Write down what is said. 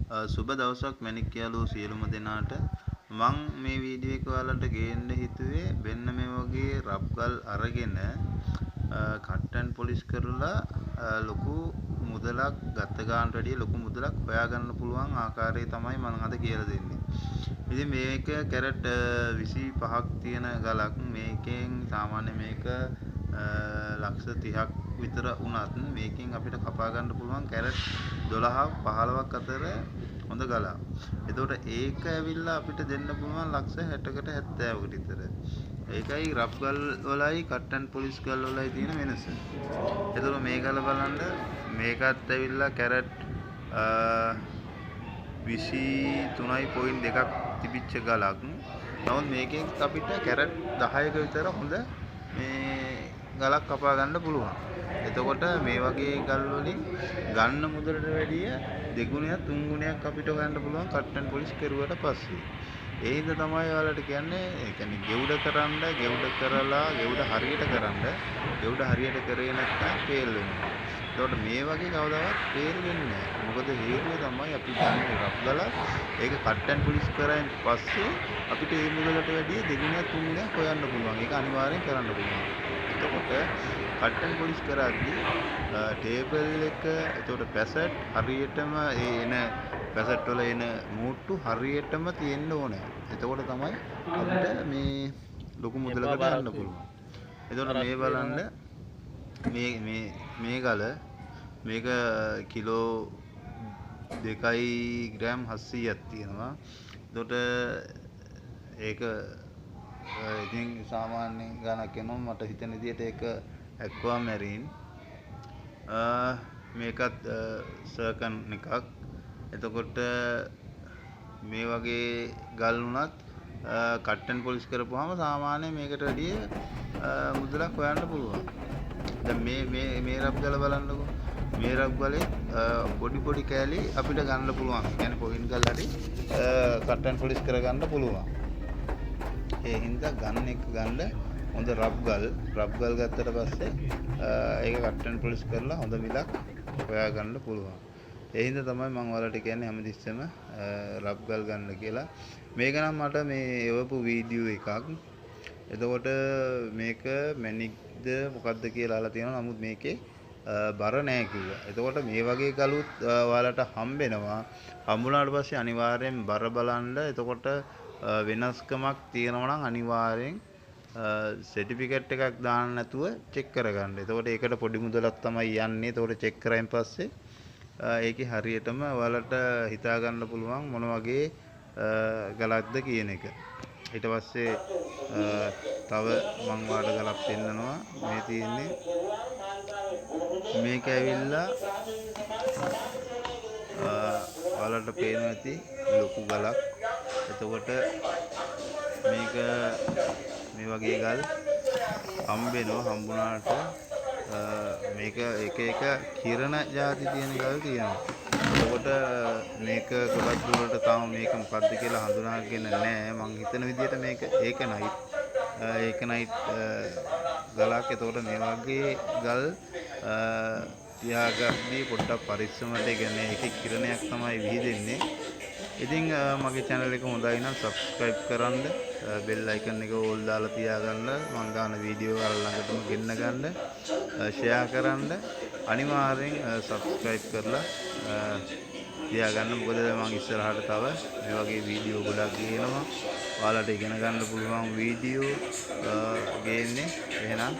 සුබ දවසක් මැණික් යාළුවෝ සියලුම දෙනාට මං මේ වීඩියෝ එක ඔයාලට ගේන්න හිතුවේ මෙන්න මේ වගේ රබ්ගල් අරගෙන කට් ඇන්ඩ් පොලිෂ් කරලා ලොකු මුදලක් ගත්ත ගන්නට වැඩිය ලොකු මුදලක් හොයාගන්න පුළුවන් ආකාරය තමයි මම අද කියලා දෙන්නේ. ඉතින් මේක කැරට් 25ක් තියෙන ගලක්. මේකෙන් සාමාන්‍ය මේක ලක්ෂ 30ක් විතර වුණත් මේකෙන් අපිට කපා ගන්න පුළුවන් කැරට් 12ක් 15ක් අතර හොඳ ගලක්. එතකොට ඒක ඇවිල්ලා අපිට දෙන්න පුළුවන් ලක්ෂ 60කට 70කට විතර. ඒකයි රබ් ගල් වලයි කට් ඇන්ඩ් පොලිෂ් ගල් වලයි තියෙන වෙනස. එතකොට මේ ගල බලන්න මේකත් ඇවිල්ලා කැරට් 23.2ක් තිබිච්ච ගලක්. නමුත් මේකෙන් අපිට කැරට් 10ක විතර හොඳ මේ ගලක් කපා ගන්න පුළුවන්. එතකොට මේ වගේ ගල් වලින් ගන්න මුදලට වැඩිය දෙගුණයක් තුන් ගුණයක් අපිට ගන්න පුළුවන් කට් ඇන්ඩ් පොලිෂ් කරුවට පස්සේ. ඒ හින්දා තමයි ඔයාලට කියන්නේ ඒ කියන්නේ ගෙවුඩ කරන්න ගෙවුඩ කරලා ගෙවුඩ හරියට කරන්න ගෙවුඩ හරියට කරේ නැත්නම් ෆේල් වෙනවා. එතකොට මේ වගේ කවදාවත් ෆේල් වෙන්නේ නැහැ. මොකද හේතුව තමයි අපි ගන්න රබ් ගල ඒක කට් ඇන්ඩ් පොලිෂ් කරායින් පස්සේ අපිට ඒ මුදලට වැඩිය දෙගුණයක් තුන් ගුණයක් හොයන්න පුළුවන්. ඒක අනිවාර්යෙන් කරන්න පුළුවන්. එතකොට කට් ඇන්ඩ් පොලිෂ් කරද්දී ටේබල් එක එතකොට පැසට් හරියටම ඒ එන පැසට් වල එන මූට්ටු හරියටම තියෙන්න ඕනේ. එතකොට තමයි අපිට මේ ලොකු මුදලකට ගන්න පුළුවන්. එතකොට මේ බලන්න මේ ගල මේක කිලෝ 2 ග්‍රෑම් 700ක් තියෙනවා. එතකොට ඒක ඉතින් සාමාන්‍ය ගණක් වෙනවා මට හිතෙන විදිහට ඒක ඇක්වා මැරීන් මේකත් සර්කන් එකක්. එතකොට මේ වගේ ගල් වුණත් කට් ඇන්ඩ් පොලිෂ් කරපුවාම සාමාන්‍ය මේකට වැඩිය මුදලක් හොයන්න පුළුවන්. දැන් මේ රබ් ගල බලන්නකෝ. මේ රබ් ගලේ පොඩි කෑලි අපිට ගන්න පුළුවන්. ඒ කියන්නේ පොයින්ට් ගල් හරි කට් ඇන්ඩ් පොලිෂ් කරගන්න පුළුවන්. ඒ හින්දා ගන්න හොඳ රබ් ගල් ගත්තට පස්සේ ඒක කට් ඇන්ඩ් පොලිෂ් කරලා හොඳ මිලක් හොයා ගන්න පුළුවන්. ඒ හින්දා තමයි මම ඔයාලට කියන්නේ හැමතිස්සෙම රබ් ගල් ගන්න කියලා. මේක නම් මට මේ එවපු වීඩියෝ එකක්. එතකොට මේක මැණික්ද මොකද්ද කියලා අහලා තියෙනවා. නමුත් මේකේ බර නැහැ කිව්වා. එතකොට මේ වගේ ගලුත් ඔයාලට හම්බෙනවා. හම්බුනාට පස්සේ අනිවාර්යෙන් බර බලන්න. එතකොට වෙනස්කමක් තියෙනවා නම් අනිවාර්යෙන් සර්ටිෆිකේට් එකක් දාන්න නැතුව චෙක් කරගන්න. එතකොට ඒකට පොඩි මුදලක් තමයි යන්නේ. එතකොට චෙක් කරායින් පස්සේ ඒකේ හරියටම ඔයාලට හිතා ගන්න පුළුවන් මොන වගේ ගලක්ද කියන එක. ඊට පස්සේ තව මං වාට ගලක් පෙන්නනවා. මේ තියෙන්නේ මේක ඇවිල්ලා ඔයාලට පේනවා ඇති ලොකු ගලක්. එතකොට මේක මේ වගේ ගල් හම්බුනාට මේක එක කිරණ ಜಾති තියෙන ගල් තියෙනවා. එතකොට මේක ගොඩක් දුරට තාම මේක මොකද්ද කියලා හඳුනාගෙන නැහැ. මං හිතන විදිහට මේක ඒකනයිට් ගලක්. එතකොට මේ වගේ ගල් තියාගද්දී පොඩ්ඩක් පරිස්සමට කියන්නේ ඒකේ කිරණයක් තමයි විහිදෙන්නේ. ඉතින් මගේ channel එක හොඳයි නම් subscribe කරන්න, bell icon එක ඕල් දාලා තියාගන්න, මම ගන්න වීඩියෝ වල ළඟටම ගෙන්න ගන්න, share කරන්න, අනිවාර්යෙන් subscribe කරලා තියාගන්න. මොකද මම ඉස්සරහට තව මේ වගේ වීඩියෝ ගොඩක් ගේනවා. ඔයාලට ඉගෙන ගන්න පුළුවන් වීඩියෝ ගේන්නේ. එහෙනම්